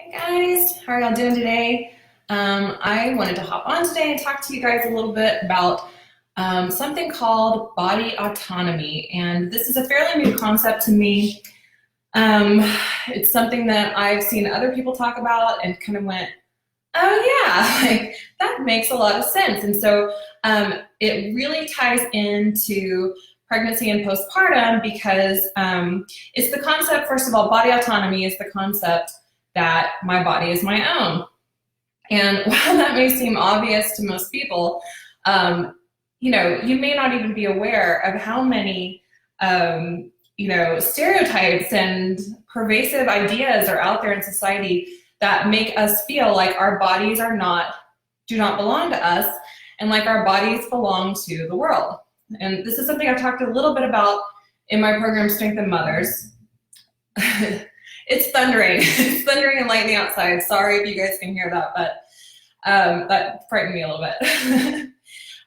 Hey guys, how are y'all doing today? I wanted to hop on today and talk to you guys a little bit about something called body autonomy. And this is a fairly new concept to me. Um, it's something that I've seen other people talk about and kind of went, oh yeah, like that makes a lot of sense. And so it really ties into pregnancy and postpartum because it's the concept, first of all, body autonomy is the concept that my body is my own. And while that may seem obvious to most people, you may not even be aware of how many, stereotypes and pervasive ideas are out there in society that make us feel like our bodies do not belong to us, and like our bodies belong to the world. And this is something I've talked a little bit about in my program, Strength in Mothers. It's thundering. It's thundering and lightning outside. Sorry if you guys can hear that, but that frightened me a little bit.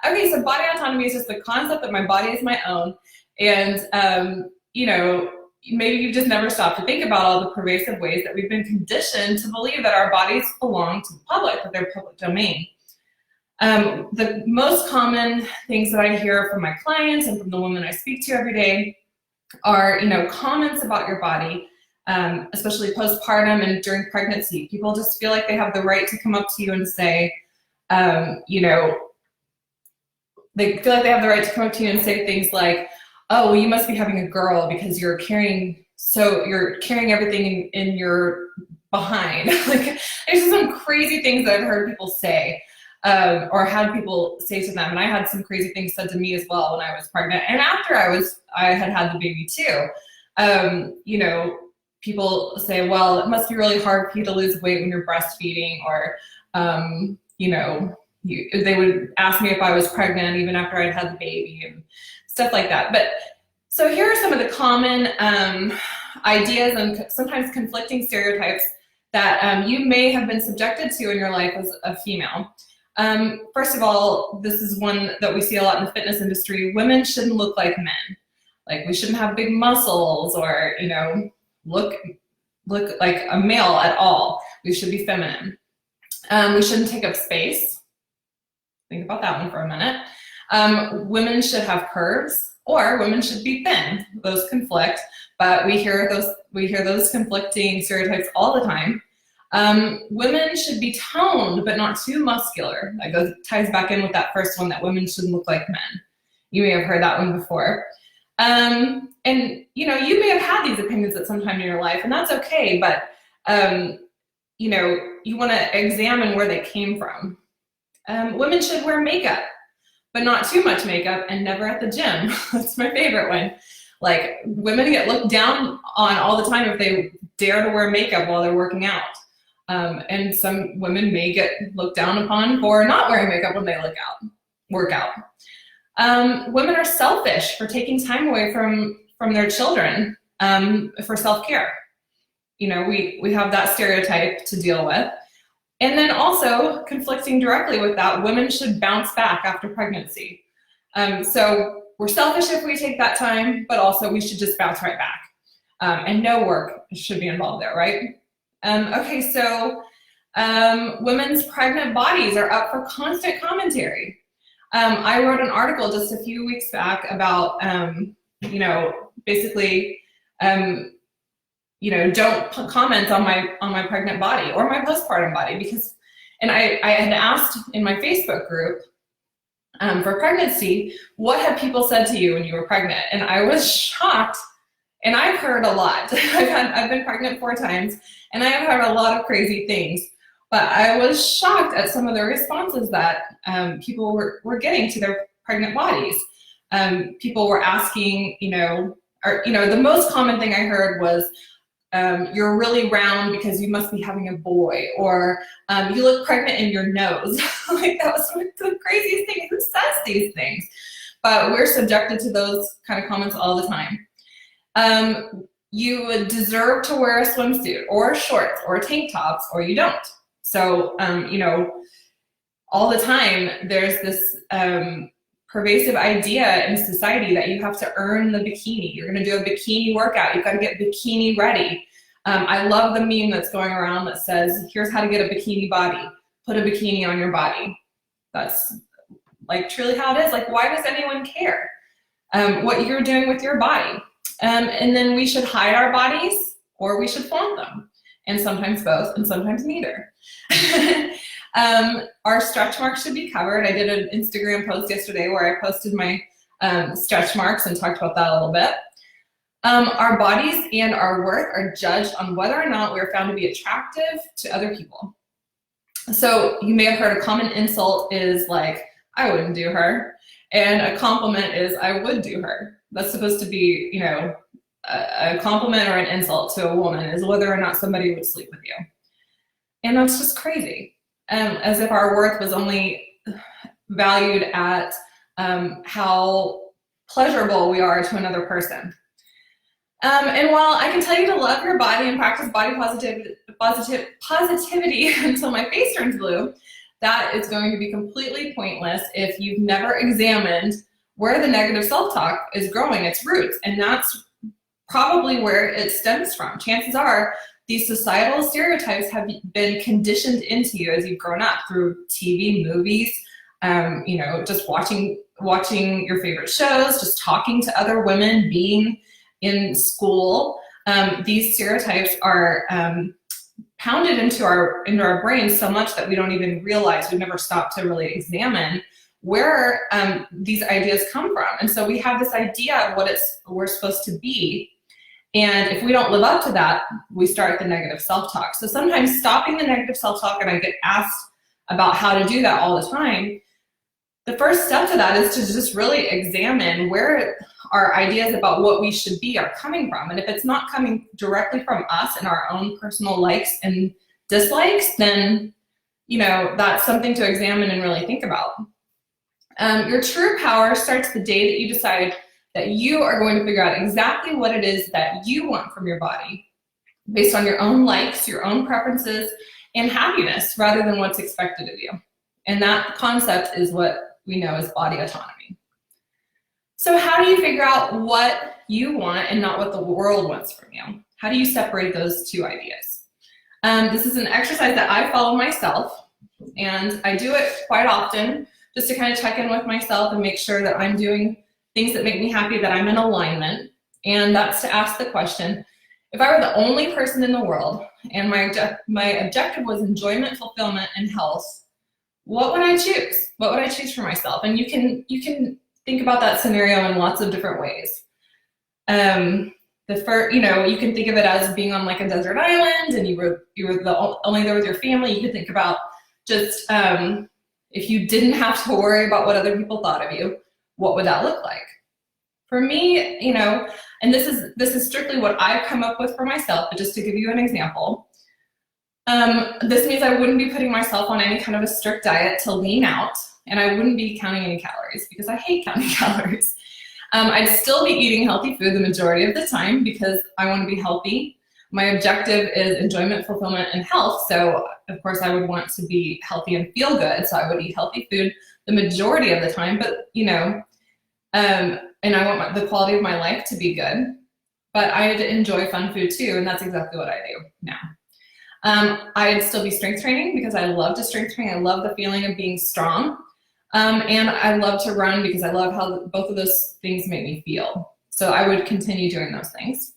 Okay, so body autonomy is just the concept that my body is my own. And, maybe you've just never stopped to think about all the pervasive ways that we've been conditioned to believe that our bodies belong to the public, that they're public domain. The most common things that I hear from my clients and from the women I speak to every day are, comments about your body. Especially postpartum and during pregnancy. People just feel like they have the right to come up to you and say, they feel like they have the right to come up to you and say things like, oh, well, you must be having a girl because you're carrying everything in your behind. Like, there's just some crazy things that I've heard people say, or had people say to them. And I had some crazy things said to me as well when I was pregnant and after I had the baby too. People say, well, it must be really hard for you to lose weight when you're breastfeeding, or, they would ask me if I was pregnant even after I'd had the baby and stuff like that. But so here are some of the common ideas and sometimes conflicting stereotypes that you may have been subjected to in your life as a female. First of all, this is one that we see a lot in the fitness industry. Women shouldn't look like men. Like, we shouldn't have big muscles or, look like a male at all. We should be feminine. We shouldn't take up space. Think about that one for a minute. Women should have curves, or women should be thin. Those conflict, but we hear those conflicting stereotypes all the time. Women should be toned, but not too muscular. That ties back in with that first one, that women shouldn't look like men. You may have heard that one before. And you may have had these opinions at some time in your life, and that's okay, but you want to examine where they came from. Women should wear makeup, but not too much makeup, and never at the gym. That's my favorite one. Like, women get looked down on all the time if they dare to wear makeup while they're working out. And some women may get looked down upon for not wearing makeup when they work out. Women are selfish for taking time away from their children for self-care. We have that stereotype to deal with. And then also, conflicting directly with that, women should bounce back after pregnancy. So we're selfish if we take that time, but also we should just bounce right back. And no work should be involved there, right? Okay, so women's pregnant bodies are up for constant commentary. I wrote an article just a few weeks back about, basically, don't comment on my pregnant body or my postpartum body, because, and I had asked in my Facebook group for pregnancy, what have people said to you when you were pregnant? And I was shocked, and I've heard a lot. I've been pregnant 4 times, and I have heard a lot of crazy things. But I was shocked at some of the responses that people were getting to their pregnant bodies. People were asking, the most common thing I heard was, you're really round because you must be having a boy, or you look pregnant in your nose. Like, that was the craziest thing. Who says these things? But we're subjected to those kind of comments all the time. You would deserve to wear a swimsuit or shorts or tank tops, or you don't. So, all the time there's this pervasive idea in society that you have to earn the bikini. You're going to do a bikini workout. You've got to get bikini ready. I love the meme that's going around that says, here's how to get a bikini body. Put a bikini on your body. That's like truly how it is. Like, why does anyone care what you're doing with your body? And then we should hide our bodies or we should flaunt them. And sometimes both and sometimes neither. Our stretch marks should be covered. I did an Instagram post yesterday where I posted my stretch marks and talked about that a little bit. Our bodies and our worth are judged on whether or not we are found to be attractive to other people. So you may have heard a common insult is like, I wouldn't do her. And a compliment is, I would do her. That's supposed to be, you know, a compliment or an insult to a woman is whether or not somebody would sleep with you. And that's just crazy. As if our worth was only valued at how pleasurable we are to another person. And while I can tell you to love your body and practice body positivity until my face turns blue, that is going to be completely pointless if you've never examined where the negative self-talk is growing its roots. And that's probably where it stems from. Chances are these societal stereotypes have been conditioned into you as you've grown up through TV, movies, you know, just watching your favorite shows, just talking to other women, being in school. These stereotypes are pounded into our brains so much that we don't even realize. We've never stopped to really examine where these ideas come from. And so we have this idea of what we're supposed to be. And if we don't live up to that, we start the negative self-talk. So sometimes stopping the negative self-talk, and I get asked about how to do that all the time, the first step to that is to just really examine where our ideas about what we should be are coming from. And if it's not coming directly from us and our own personal likes and dislikes, then, you know, that's something to examine and really think about. Your true power starts the day that you decide that you are going to figure out exactly what it is that you want from your body based on your own likes, your own preferences, and happiness rather than what's expected of you. And that concept is what we know as body autonomy. So how do you figure out what you want and not what the world wants from you? How do you separate those two ideas? This is an exercise that I follow myself, and I do it quite often just to kind of check in with myself and make sure that I'm doing things that make me happy, that I'm in alignment. And that's to ask the question, if I were the only person in the world and my objective was enjoyment, fulfillment, and health, what would I choose? What would I choose for myself? And you can think about that scenario in lots of different ways. You can think of it as being on like a desert island and you were only there with your family. You could think about just if you didn't have to worry about what other people thought of you, what would that look like? For me, you know, and this is strictly what I've come up with for myself, but just to give you an example, this means I wouldn't be putting myself on any kind of a strict diet to lean out, and I wouldn't be counting any calories because I hate counting calories. I'd still be eating healthy food the majority of the time because I want to be healthy. My objective is enjoyment, fulfillment, and health. So of course I would want to be healthy and feel good. So I would eat healthy food the majority of the time, but you know, and I want the quality of my life to be good, but I'd enjoy fun food too. And that's exactly what I do now. I'd still be strength training because I love to strength train. I love the feeling of being strong. And I love to run because I love how both of those things make me feel. So I would continue doing those things.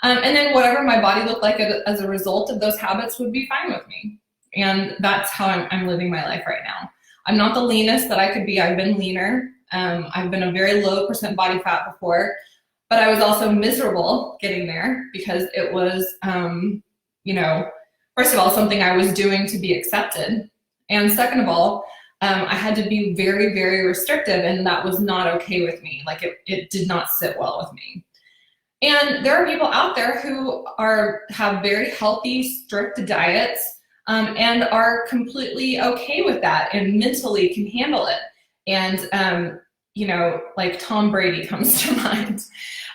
And then whatever my body looked like as a result of those habits would be fine with me. And that's how I'm living my life right now. I'm not the leanest that I could be. I've been leaner. I've been a very low % body fat before, but I was also miserable getting there because it was, you know, first of all, something I was doing to be accepted. And second of all, I had to be very, very restrictive, and that was not okay with me. Like it did not sit well with me. And there are people out there who have very healthy, strict diets and are completely okay with that and mentally can handle it. And, you know, like Tom Brady comes to mind.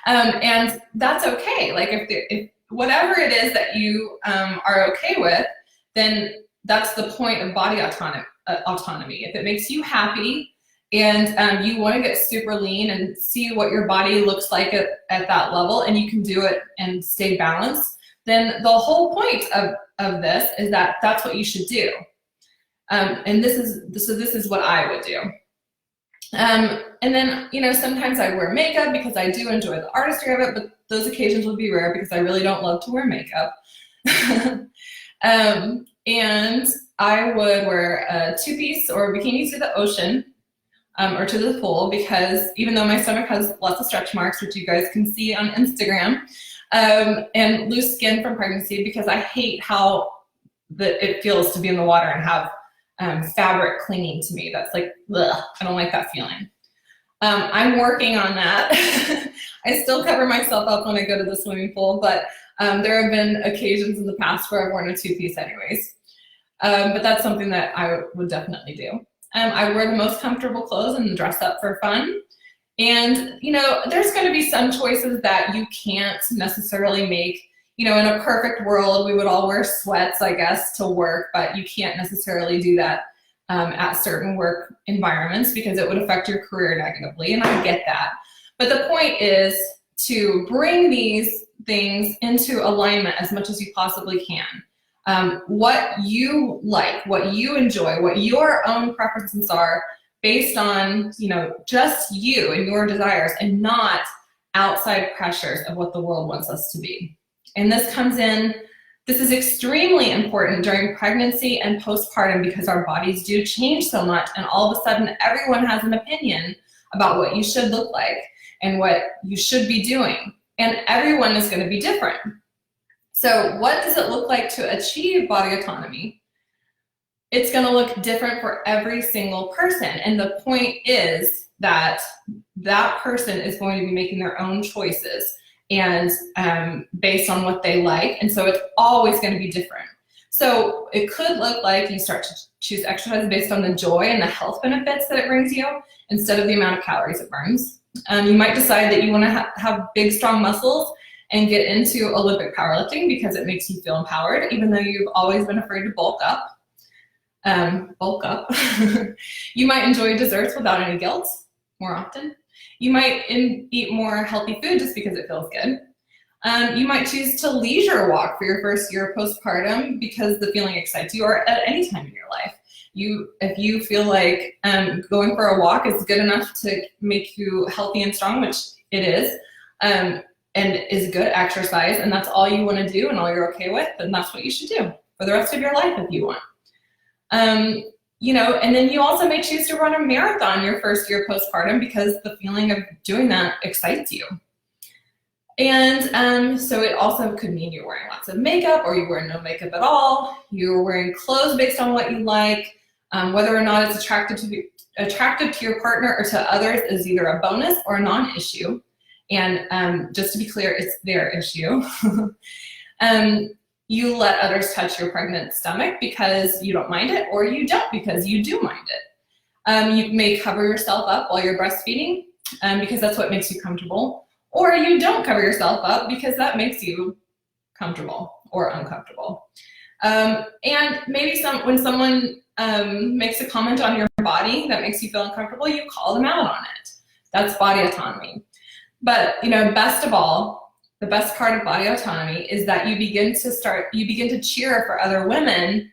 And that's okay. Like if whatever it is that you are okay with, then that's the point of body autonomy. If it makes you happy and you want to get super lean and see what your body looks like at that level, and you can do it and stay balanced, then the whole point of this is that that's what you should do. And this is what I would do. And then, you know, sometimes I wear makeup because I do enjoy the artistry of it, but those occasions would be rare because I really don't love to wear makeup. And I would wear a two-piece or a bikini to the ocean or to the pool, because even though my stomach has lots of stretch marks, which you guys can see on Instagram, and loose skin from pregnancy, because I hate how it feels to be in the water and have fabric clinging to me. That's like, ugh, I don't like that feeling. I'm working on that. I still cover myself up when I go to the swimming pool, but there have been occasions in the past where I've worn a two-piece anyways. But that's something that I would definitely do. I wear the most comfortable clothes and dress up for fun. And, you know, there's going to be some choices that you can't necessarily make. You know, in a perfect world, we would all wear sweats, I guess, to work, but you can't necessarily do that at certain work environments because it would affect your career negatively, and I get that. But the point is to bring these things into alignment as much as you possibly can. What you like, what you enjoy, what your own preferences are based on, you know, just you and your desires, and not outside pressures of what the world wants us to be. And this is extremely important during pregnancy and postpartum because our bodies do change so much, and all of a sudden everyone has an opinion about what you should look like and what you should be doing. And everyone is going to be different. So what does it look like to achieve body autonomy? It's going to look different for every single person. And the point is that that person is going to be making their own choices and based on what they like. And so it's always going to be different. So it could look like you start to choose exercise based on the joy and the health benefits that it brings you instead of the amount of calories it burns. You might decide that you want to have big, strong muscles and get into Olympic powerlifting because it makes you feel empowered, even though you've always been afraid to bulk up. You might enjoy desserts without any guilt more often. You might eat more healthy food just because it feels good. You might choose to leisure walk for your first year postpartum because the feeling excites you, or at any time in your life. If you feel like going for a walk is good enough to make you healthy and strong, which it is, and is good exercise, and that's all you want to do and all you're okay with, then that's what you should do for the rest of your life if you want. You know, and then you also may choose to run a marathon your first year postpartum because the feeling of doing that excites you. And so it also could mean you're wearing lots of makeup, or you wear no makeup at all. You're wearing clothes based on what you like. Whether or not it's attractive to your partner or to others is either a bonus or a non-issue. And just to be clear, it's their issue. You let others touch your pregnant stomach because you don't mind it, or you don't because you do mind it. You may cover yourself up while you're breastfeeding because that's what makes you comfortable, or you don't cover yourself up because that makes you comfortable or uncomfortable. And maybe when someone makes a comment on your body that makes you feel uncomfortable, you call them out on it. That's body autonomy. But, you know, best of all, the best part of body autonomy is that you begin to cheer for other women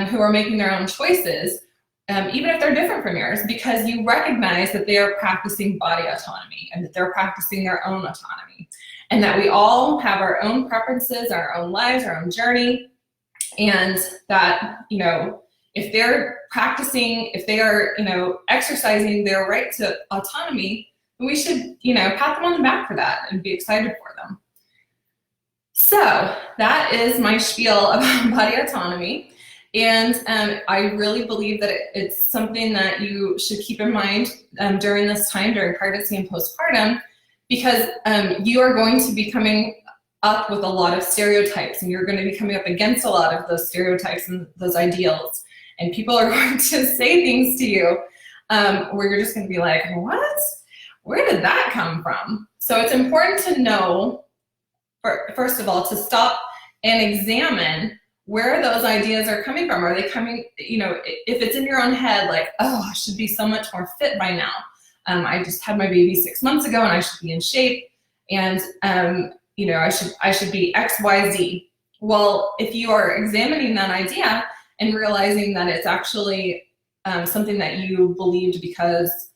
who are making their own choices, even if they're different from yours, because you recognize that they are practicing body autonomy and that they're practicing their own autonomy, and that we all have our own preferences, our own lives, our own journey, and that, you know, if they're practicing, if they are, you know, exercising their right to autonomy, we should, you know, pat them on the back for that and be excited for them. So that is my spiel about body autonomy. And I really believe that it's something that you should keep in mind during this time, during pregnancy and postpartum, because you are going to be coming up with a lot of stereotypes, and you're going to be coming up against a lot of those stereotypes and those ideals. And people are going to say things to you where you're just going to be like, what? Where did that come from? So it's important to know, first of all, to stop and examine where those ideas are coming from. Are they coming, you know, if it's in your own head, like, oh, I should be so much more fit by now. I just had my baby 6 months ago and I should be in shape. And I should be X, Y, Z. Well, if you are examining that idea and realizing that it's actually something that you believed because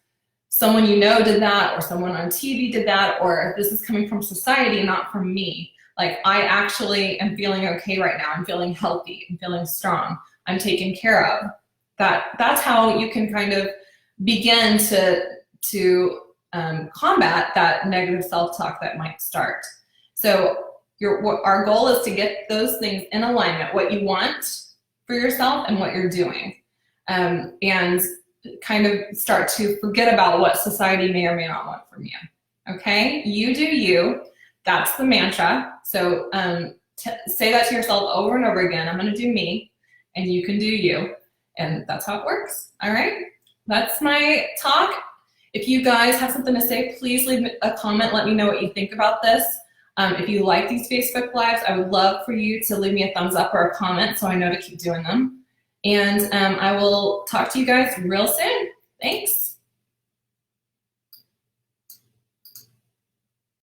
someone you know did that, or someone on TV did that, or this is coming from society, not from me. Like, I actually am feeling okay right now. I'm feeling healthy. I'm feeling strong. I'm taken care of. That's how you can kind of begin to combat that negative self-talk that might start. So our goal is to get those things in alignment, what you want for yourself and what you're doing, and kind of start to forget about what society may or may not want from you. Okay, you do you. That's the mantra. So say that to yourself over and over again. I'm going to do me, and you can do you, and that's how it works. All right, that's my talk. If you guys have something to say, please leave a comment. Let me know what you think about this. If you like these Facebook Lives, I would love for you to leave me a thumbs up or a comment so I know to keep doing them. And I will talk to you guys real soon. Thanks.